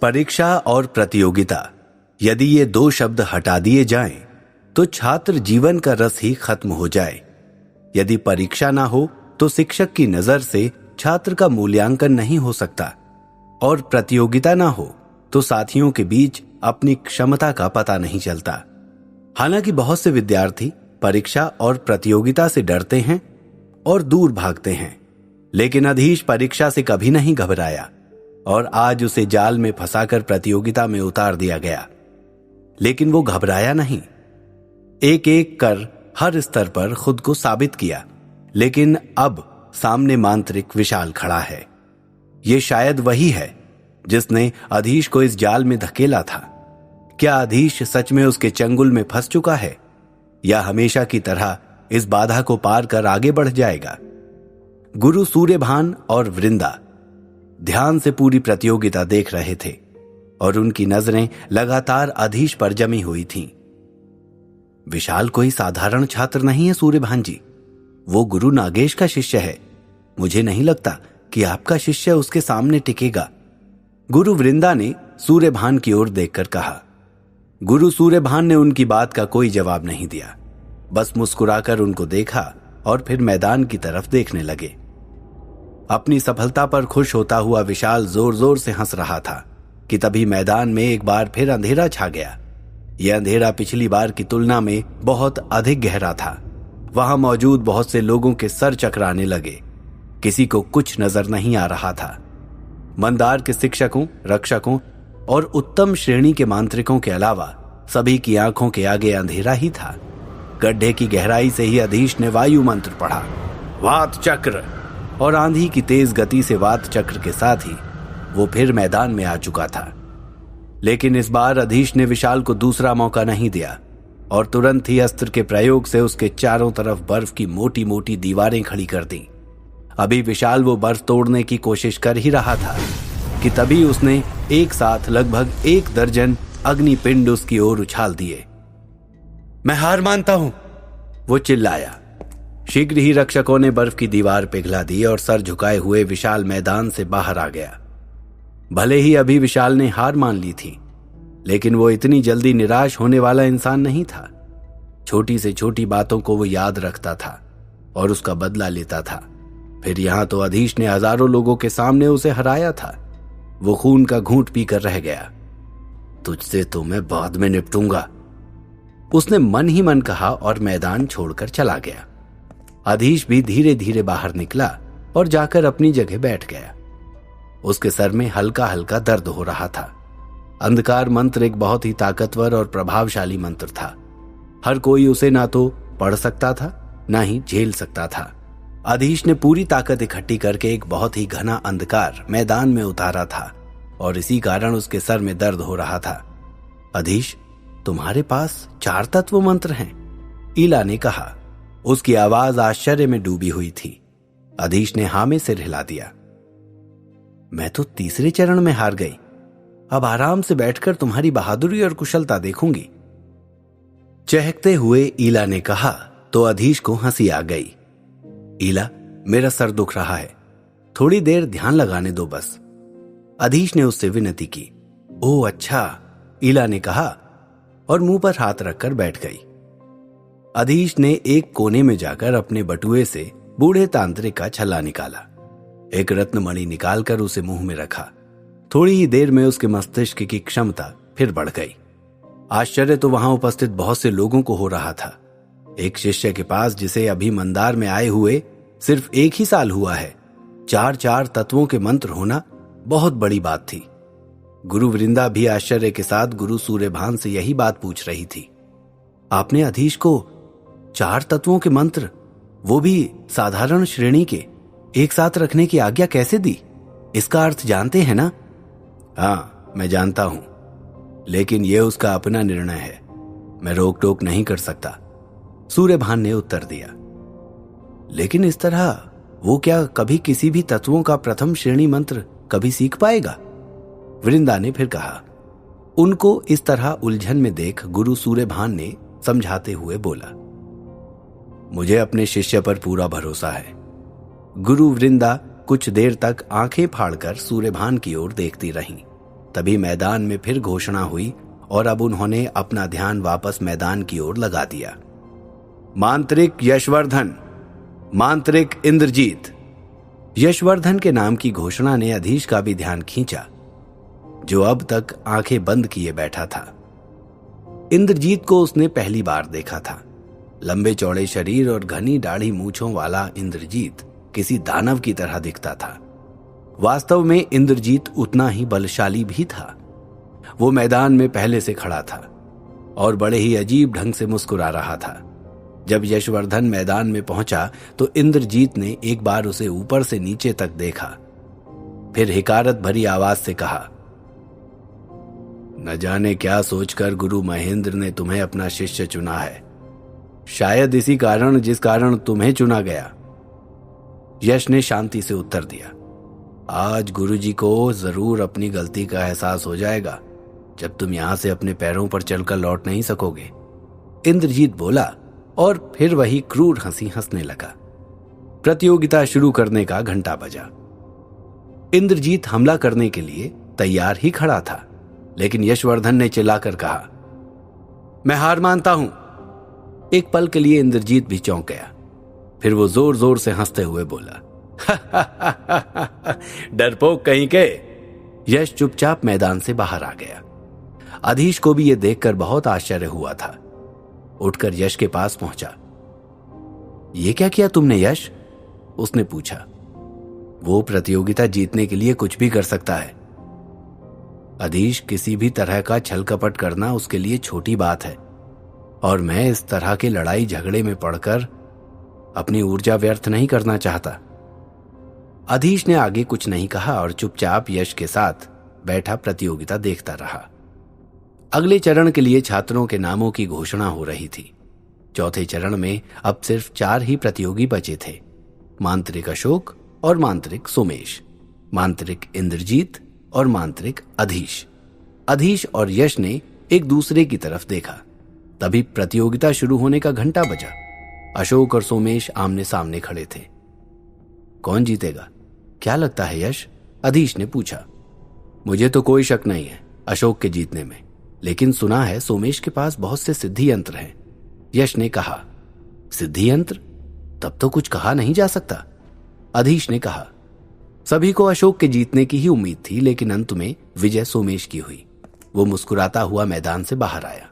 परीक्षा और प्रतियोगिता, यदि ये दो शब्द हटा दिए जाएं, तो छात्र जीवन का रस ही खत्म हो जाए। यदि परीक्षा ना हो तो शिक्षक की नजर से छात्र का मूल्यांकन नहीं हो सकता, और प्रतियोगिता ना हो तो साथियों के बीच अपनी क्षमता का पता नहीं चलता। हालांकि बहुत से विद्यार्थी परीक्षा और प्रतियोगिता से डरते हैं और दूर भागते हैं, लेकिन अधीश परीक्षा से कभी नहीं घबराया और आज उसे जाल में फंसाकर प्रतियोगिता में उतार दिया गया। लेकिन वो घबराया नहीं, एक एक कर हर स्तर पर खुद को साबित किया। लेकिन अब सामने मांत्रिक विशाल खड़ा है। ये शायद वही है जिसने अधीश को इस जाल में धकेला था। क्या अधीश सच में उसके चंगुल में फंस चुका है, या हमेशा की तरह इस बाधा को पार कर आगे बढ़ जाएगा? गुरु सूर्यभान और वृंदा ध्यान से पूरी प्रतियोगिता देख रहे थे और उनकी नजरें लगातार अधीश पर जमी हुई थीं। विशाल कोई साधारण छात्र नहीं है सूर्यभान जी, वो गुरु नागेश का शिष्य है। मुझे नहीं लगता कि आपका शिष्य उसके सामने टिकेगा। गुरु वृंदा ने सूर्यभान की ओर देखकर कहा। गुरु सूर्यभान ने उनकी बात का कोई जवाब नहीं दिया, बस मुस्कुराकर उनको देखा और फिर मैदान की तरफ देखने लगे। अपनी सफलता पर खुश होता हुआ विशाल जोर जोर से हंस रहा था कि तभी मैदान में एक बार फिर अंधेरा छा गया। यह अंधेरा पिछली बार की तुलना में बहुत अधिक गहरा था। वहां मौजूद बहुत से लोगों के सर चकराने लगे। किसी को कुछ नजर नहीं आ रहा था। मंदार के शिक्षकों, रक्षकों और उत्तम श्रेणी के मांत्रिकों के अलावा सभी की आंखों के आगे अंधेरा ही था। गड्ढे की गहराई से ही अधीश ने वायु मंत्र पढ़ा, वात चक्र, और आंधी की तेज गति से वात चक्र के साथ ही वो फिर मैदान में आ चुका था। लेकिन इस बार अधीश ने विशाल को दूसरा मौका नहीं दिया और तुरंत ही अस्त्र के प्रयोग से उसके चारों तरफ बर्फ की मोटी मोटी दीवारें खड़ी कर दी। अभी विशाल वो बर्फ तोड़ने की कोशिश कर ही रहा था कि तभी उसने एक साथ लगभग 1 दर्जन अग्निपिंड उसकी ओर उछाल दिए। मैं हार मानता हूं, वो चिल्लाया। शीघ्र ही रक्षकों ने बर्फ की दीवार पिघला दी और सर झुकाए हुए विशाल मैदान से बाहर आ गया। भले ही अभी विशाल ने हार मान ली थी, लेकिन वो इतनी जल्दी निराश होने वाला इंसान नहीं था। छोटी से छोटी बातों को वो याद रखता था और उसका बदला लेता था। फिर यहां तो अधीश ने हजारों लोगों के सामने उसे हराया था। वो खून का घूंट पीकर रह गया। तुझसे तो मैं बाद में निपटूंगा, उसने मन ही मन कहा और मैदान छोड़कर चला गया। अधीश भी धीरे धीरे बाहर निकला और जाकर अपनी जगह बैठ गया। उसके सर में हल्का हल्का दर्द हो रहा था। अंधकार मंत्र एक बहुत ही ताकतवर और प्रभावशाली मंत्र था। हर कोई उसे ना तो पढ़ सकता था, ना ही झेल सकता था। अधीश ने पूरी ताकत इकट्ठी करके एक बहुत ही घना अंधकार मैदान में उतारा था और इसी कारण उसके सर में दर्द हो रहा था। अधीश, तुम्हारे पास 4 तत्व मंत्र हैं, ईला ने कहा। उसकी आवाज आश्चर्य में डूबी हुई थी। अधीश ने हां में सिर हिला दिया। मैं तो तीसरे चरण में हार गई। अब आराम से बैठकर तुम्हारी बहादुरी और कुशलता देखूंगी, चहकते हुए ईला ने कहा। तो अधीश को हंसी आ गई। ईला, मेरा सर दुख रहा है, थोड़ी देर ध्यान लगाने दो बस, अधीश ने उससे विनती की। ओह अच्छा, ईला ने कहा और मुंह पर हाथ रखकर बैठ गई। अधीश ने एक कोने में जाकर अपने बटुए से बूढ़े तांत्रिक का छल्ला निकाला। एक रत्नमणि निकालकर उसे मुंह में रखा। थोड़ी ही देर में उसके मस्तिष्क की क्षमता फिर बढ़ गई। आश्चर्य तो वहां उपस्थित बहुत से लोगों को हो रहा था। एक शिष्य के पास, जिसे अभी मंदार में आए हुए सिर्फ 1 ही साल हुआ है, 4 तत्वों के मंत्र होना बहुत बड़ी बात थी। गुरु वृंदा भी आश्चर्य के साथ गुरु सूर्यभान से यही बात पूछ रही थी। आपने अधीश को 4 तत्वों के मंत्र, वो भी साधारण श्रेणी के, एक साथ रखने की आज्ञा कैसे दी? इसका अर्थ जानते हैं ना? हाँ, मैं जानता हूं, लेकिन यह उसका अपना निर्णय है, मैं रोक टोक नहीं कर सकता, सूर्यभान ने उत्तर दिया। लेकिन इस तरह वो क्या कभी किसी भी तत्वों का प्रथम श्रेणी मंत्र कभी सीख पाएगा? वृंदा ने फिर कहा। उनको इस तरह उलझन में देख गुरु सूर्यभान ने समझाते हुए बोला, मुझे अपने शिष्य पर पूरा भरोसा है। गुरु वृंदा कुछ देर तक आंखें फाड़कर सूर्यभान की ओर देखती रहीं। तभी मैदान में फिर घोषणा हुई और अब उन्होंने अपना ध्यान वापस मैदान की ओर लगा दिया। मांत्रिक यशवर्धन, मांत्रिक इंद्रजीत। यशवर्धन के नाम की घोषणा ने अधीश का भी ध्यान खींचा, जो अब तक आंखें बंद किए बैठा था। इंद्रजीत को उसने पहली बार देखा था। लंबे चौड़े शरीर और घनी दाढ़ी मूछों वाला इंद्रजीत किसी दानव की तरह दिखता था। वास्तव में इंद्रजीत उतना ही बलशाली भी था। वो मैदान में पहले से खड़ा था और बड़े ही अजीब ढंग से मुस्कुरा रहा था। जब यशवर्धन मैदान में पहुंचा तो इंद्रजीत ने एक बार उसे ऊपर से नीचे तक देखा, फिर हिकारत भरी आवाज से कहा, न जाने क्या सोचकर गुरु महेंद्र ने तुम्हें अपना शिष्य चुना है। शायद इसी कारण जिस कारण तुम्हें चुना गया। यश ने शांति से उत्तर दिया, आज गुरुजी को जरूर अपनी गलती का एहसास हो जाएगा जब तुम यहां से अपने पैरों पर चलकर लौट नहीं सकोगे। इंद्रजीत बोला और फिर वही क्रूर हंसी हंसने लगा। प्रतियोगिता शुरू करने का घंटा बजा। इंद्रजीत हमला करने के लिए तैयार ही खड़ा था, लेकिन यशवर्धन ने चिल्लाकर कहा, मैं हार मानता हूं। एक पल के लिए इंद्रजीत भी चौंक गया, फिर वो जोर जोर से हंसते हुए बोला, डरपोक कहीं के। यश चुपचाप मैदान से बाहर आ गया। अधीश को भी यह देखकर बहुत आश्चर्य हुआ था। उठकर यश के पास पहुंचा। ये क्या किया तुमने यश? उसने पूछा। वो प्रतियोगिता जीतने के लिए कुछ भी कर सकता है। अधीश, किसी भी तरह का छल कपट करना उसके लिए छोटी बात है और मैं इस तरह के लड़ाई झगड़े में पड़कर अपनी ऊर्जा व्यर्थ नहीं करना चाहता। अधीश ने आगे कुछ नहीं कहा और चुपचाप यश के साथ बैठा प्रतियोगिता देखता रहा। अगले चरण के लिए छात्रों के नामों की घोषणा हो रही थी। चौथे चरण में अब सिर्फ 4 ही प्रतियोगी बचे थे, मांत्रिक अशोक और मांत्रिक सोमेश, मांत्रिक इंद्रजीत और मांत्रिक अधीश। अधीश और यश ने एक दूसरे की तरफ देखा। तभी प्रतियोगिता शुरू होने का घंटा बजा। अशोक और सोमेश आमने सामने खड़े थे। कौन जीतेगा, क्या लगता है यश? अधीश ने पूछा। मुझे तो कोई शक नहीं है अशोक के जीतने में, लेकिन सुना है सोमेश के पास बहुत से सिद्धि यंत्र हैं। यश ने कहा। सिद्धि यंत्र? तब तो कुछ कहा नहीं जा सकता। अधीश ने कहा। सभी को अशोक के जीतने की ही उम्मीद थी, लेकिन अंत में विजय सोमेश की हुई। वो मुस्कुराता हुआ मैदान से बाहर आया।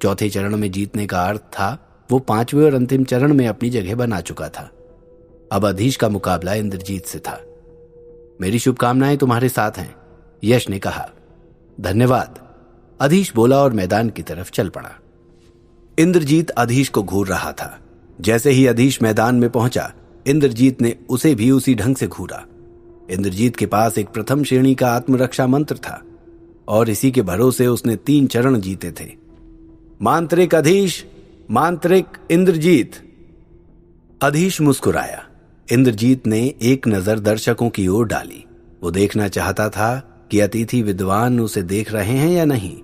चौथे चरण में जीतने का अर्थ था वो 5वें और अंतिम चरण में अपनी जगह बना चुका था। अब अधीश का मुकाबला इंद्रजीत से था। मेरी शुभकामनाएं तुम्हारे साथ हैं, यश ने कहा। धन्यवाद, अधीश बोला और मैदान की तरफ चल पड़ा। इंद्रजीत अधीश को घूर रहा था। जैसे ही अधीश मैदान में पहुंचा, इंद्रजीत ने उसे भी उसी ढंग से घूरा। इंद्रजीत के पास एक प्रथम श्रेणी का आत्मरक्षा मंत्र था और इसी के भरोसे उसने 3 चरण जीते थे। मांत्रिक अधीश, मांत्रिक इंद्रजीत। अधीश मुस्कुराया। इंद्रजीत ने एक नजर दर्शकों की ओर डाली। वो देखना चाहता था कि अतिथि विद्वान उसे देख रहे हैं या नहीं।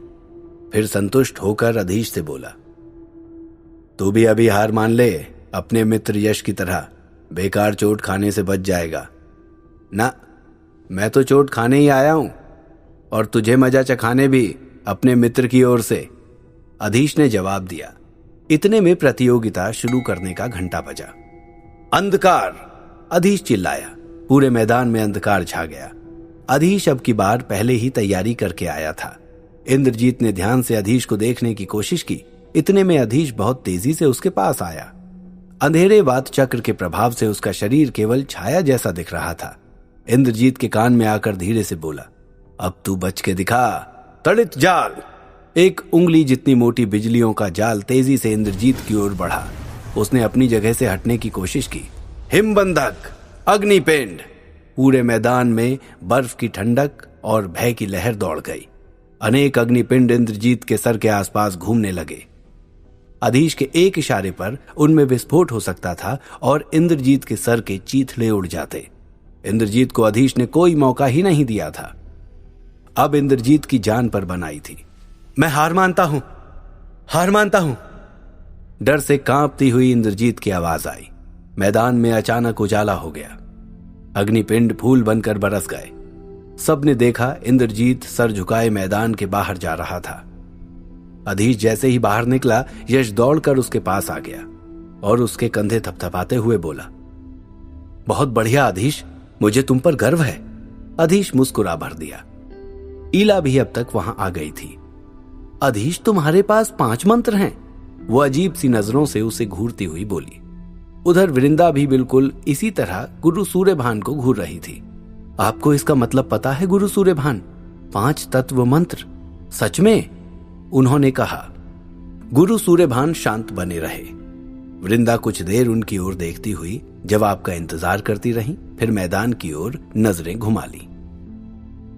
फिर संतुष्ट होकर अधीश से बोला, तू भी अभी हार मान ले, अपने मित्र यश की तरह बेकार चोट खाने से बच जाएगा। ना, मैं तो चोट खाने ही आया हूं और तुझे मजा चखाने भी अपने मित्र की ओर से, अधीश ने जवाब दिया। इतने में प्रतियोगिता शुरू करने का घंटा बजा। अंधकार, अधीश चिल्लाया। पूरे मैदान में अंधकार छा गया। अधीश अब की बार पहले ही तैयारी करके आया था। इंद्रजीत ने ध्यान से अधीश को देखने की कोशिश की। इतने में अधीश बहुत तेजी से उसके पास आया। अंधेरे वात चक्र के प्रभाव से उसका शरीर केवल छाया जैसा दिख रहा था। इंद्रजीत के कान में आकर धीरे से बोला, अब तू बच के दिखा, तड़ित जाल। एक उंगली जितनी मोटी बिजलियों का जाल तेजी से इंद्रजीत की ओर बढ़ा। उसने अपनी जगह से हटने की कोशिश की। हिमबंधक, अग्निपिंड। पूरे मैदान में बर्फ की ठंडक और भय की लहर दौड़ गई। अनेक अग्निपिंड इंद्रजीत के सर के आसपास घूमने लगे। अधीश के एक इशारे पर उनमें विस्फोट हो सकता था और इंद्रजीत के सर के चीथड़े उड़ जाते। इंद्रजीत को अधीश ने कोई मौका ही नहीं दिया था। अब इंद्रजीत की जान पर बनाई थी। मैं हार मानता हूं, हार मानता हूं। डर से कांपती हुई इंद्रजीत की आवाज आई। मैदान में अचानक उजाला हो गया। अग्निपिंड फूल बनकर बरस गए। सबने देखा इंद्रजीत सर झुकाए मैदान के बाहर जा रहा था। अधीश जैसे ही बाहर निकला, यश दौड़कर उसके पास आ गया और उसके कंधे थपथपाते हुए बोला, बहुत बढ़िया अधीश, मुझे तुम पर गर्व है। अधीश मुस्कुरा भर दिया। ईला भी अब तक वहां आ गई थी। अधीश, तुम्हारे पास 5 मंत्र हैं। वो अजीब सी नजरों से उसे घूरती हुई बोली। उधर वृंदा भी बिल्कुल इसी तरह गुरु सूर्यभान को घूर रही थी। आपको इसका मतलब पता है गुरु सूर्यभान? 5 तत्व मंत्र? सच में? उन्होंने कहा। गुरु सूर्यभान शांत बने रहे। वृंदा कुछ देर उनकी ओर देखती हुई जवाब का इंतजार करती रही, फिर मैदान की ओर नजरें घुमा ली।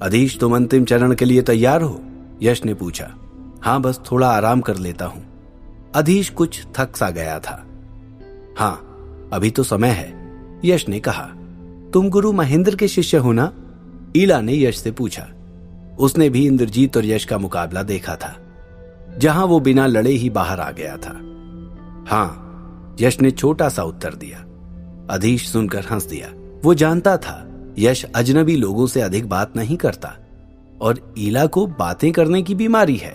अधीश, तुम अंतिम चरण के लिए तैयार हो? यश ने पूछा। हां, बस थोड़ा आराम कर लेता हूं। अधीश कुछ थक सा गया था। हां, अभी तो समय है, यश ने कहा। तुम गुरु महेंद्र के शिष्य हो ना? ईला ने यश से पूछा। उसने भी इंद्रजीत और यश का मुकाबला देखा था, जहां वो बिना लड़े ही बाहर आ गया था। हां, यश ने छोटा सा उत्तर दिया। अधीश सुनकर हंस दिया। वो जानता था यश अजनबी लोगों से अधिक बात नहीं करता और ईला को बातें करने की बीमारी है।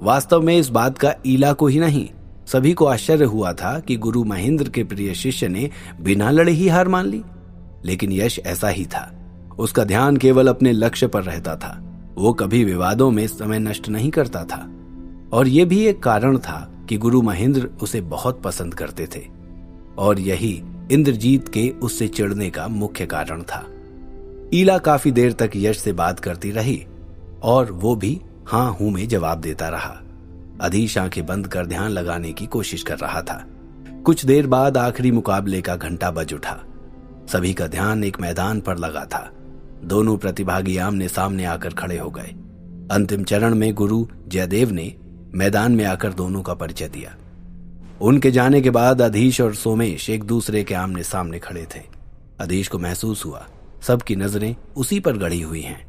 वास्तव में इस बात का ईला को ही नहीं, सभी को आश्चर्य हुआ था कि गुरु महेंद्र के प्रिय शिष्य ने बिना लड़े ही हार मान ली। लेकिन यश ऐसा ही था। उसका ध्यान केवल अपने लक्ष्य पर रहता था। वो कभी विवादों में समय नष्ट नहीं करता था और यह भी एक कारण था कि गुरु महेंद्र उसे बहुत पसंद करते थे और यही इंद्रजीत के उससे चिढ़ने का मुख्य कारण था। ईला काफी देर तक यश से बात करती रही और वो भी हां हूं में जवाब देता रहा। अधीश आंखें बंद कर ध्यान लगाने की कोशिश कर रहा था। कुछ देर बाद आखिरी मुकाबले का घंटा बज उठा। सभी का ध्यान एक मैदान पर लगा था। दोनों प्रतिभागी आमने सामने आकर खड़े हो गए। अंतिम चरण में गुरु जयदेव ने मैदान में आकर दोनों का परिचय दिया। उनके जाने के बाद अधीश और सोमेश एक दूसरे के आमने सामने खड़े थे। अधीश को महसूस हुआ सबकी नजरें उसी पर गड़ी हुई हैं।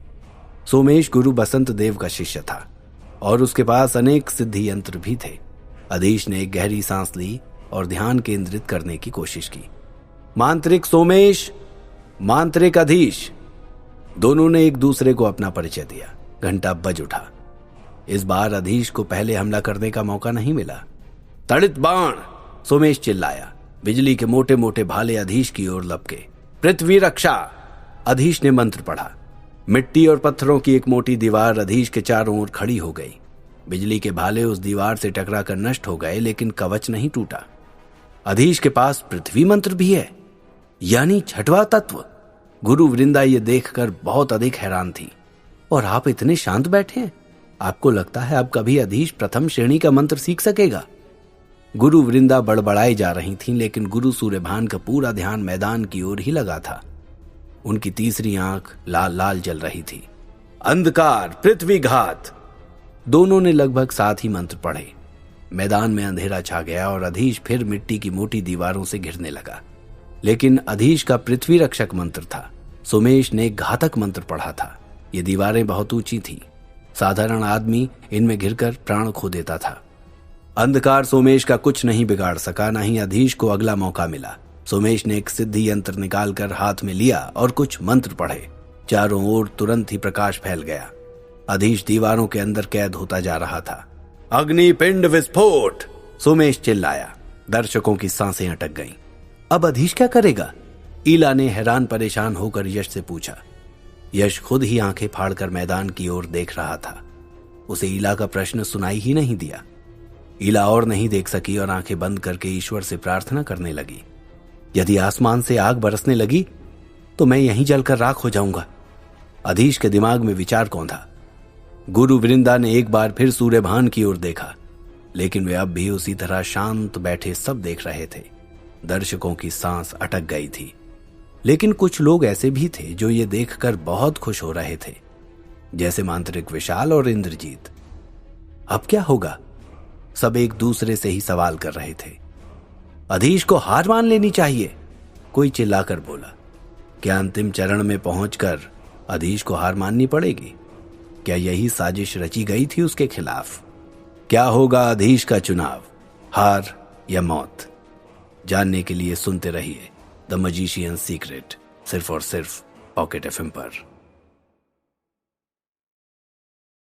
सोमेश गुरु बसंत देव का शिष्य था और उसके पास अनेक सिद्धि यंत्र भी थे। अधीश ने एक गहरी सांस ली और ध्यान केंद्रित करने की कोशिश की। मांत्रिक सोमेश, मांत्रिक अधीश, दोनों ने एक दूसरे को अपना परिचय दिया। घंटा बज उठा। इस बार अधीश को पहले हमला करने का मौका नहीं मिला। तड़ित बाण, सोमेश चिल्लाया। बिजली के मोटे मोटे भाले अधीश की ओर लपके। पृथ्वी रक्षा, अधीश ने मंत्र पढ़ा। मिट्टी और पत्थरों की एक मोटी दीवार अधीश के चारों ओर खड़ी हो गई। बिजली के भाले उस दीवार से टकराकर नष्ट हो गए, लेकिन कवच नहीं टूटा। अधीश के पास पृथ्वी मंत्र भी है, यानी 6वां तत्व। गुरु वृंदा ये देखकर बहुत अधिक हैरान थी। और आप इतने शांत बैठे हैं, आपको लगता है अब कभी अधीश प्रथम श्रेणी का मंत्र सीख सकेगा? गुरु वृंदा बड़बड़ाई जा रही थीं, लेकिन गुरु सूर्यभान का पूरा ध्यान मैदान की ओर ही लगा था। उनकी तीसरी आंख लाल लाल जल रही थी। अंधकार, पृथ्वी घात। दोनों ने लगभग साथ ही मंत्र पढ़े। मैदान में अंधेरा छा गया और अधीश फिर मिट्टी की मोटी दीवारों से घिरने लगा। लेकिन अधीश का पृथ्वी रक्षक मंत्र था। सोमेश ने घातक मंत्र पढ़ा था। ये दीवारें बहुत ऊंची थीं। साधारण आदमी इनमें घिरकर प्राण खो देता था। अंधकार सोमेश का कुछ नहीं बिगाड़ सका, न ही अधीश को अगला मौका मिला। सोमेश ने एक सिद्धि यंत्र निकालकर हाथ में लिया और कुछ मंत्र पढ़े। चारों ओर तुरंत ही प्रकाश फैल गया। अधीश दीवारों के अंदर कैद होता जा रहा था। अग्निपिंड विस्फोट, सोमेश चिल्लाया। दर्शकों की सांसें अटक गईं। अब अधीश क्या करेगा? ईला ने हैरान परेशान होकर यश से पूछा। यश खुद ही आंखें फाड़कर मैदान की ओर देख रहा था। उसे ईला का प्रश्न सुनाई ही नहीं दिया। ईला और नहीं देख सकी और आंखें बंद करके ईश्वर से प्रार्थना करने लगी। यदि आसमान से आग बरसने लगी तो मैं यहीं जलकर राख हो जाऊंगा। अधीश के दिमाग में विचार कौन था? गुरु वृंदा ने एक बार फिर सूर्यभान की ओर देखा, लेकिन वे अब भी उसी तरह शांत बैठे सब देख रहे थे। दर्शकों की सांस अटक गई थी, लेकिन कुछ लोग ऐसे भी थे जो ये देखकर बहुत खुश हो रहे थे, जैसे मांत्रिक विशाल और इंद्रजीत। अब क्या होगा? सब एक दूसरे से ही सवाल कर रहे थे। अधीश को हार मान लेनी चाहिए, कोई चिल्लाकर बोला। क्या अंतिम चरण में पहुंचकर अधीश को हार माननी पड़ेगी? क्या यही साजिश रची गई थी उसके खिलाफ? क्या होगा अधीश का चुनाव, हार या मौत? जानने के लिए सुनते रहिए द मजिशियन सीक्रेट, सिर्फ और सिर्फ पॉकेट FM पर।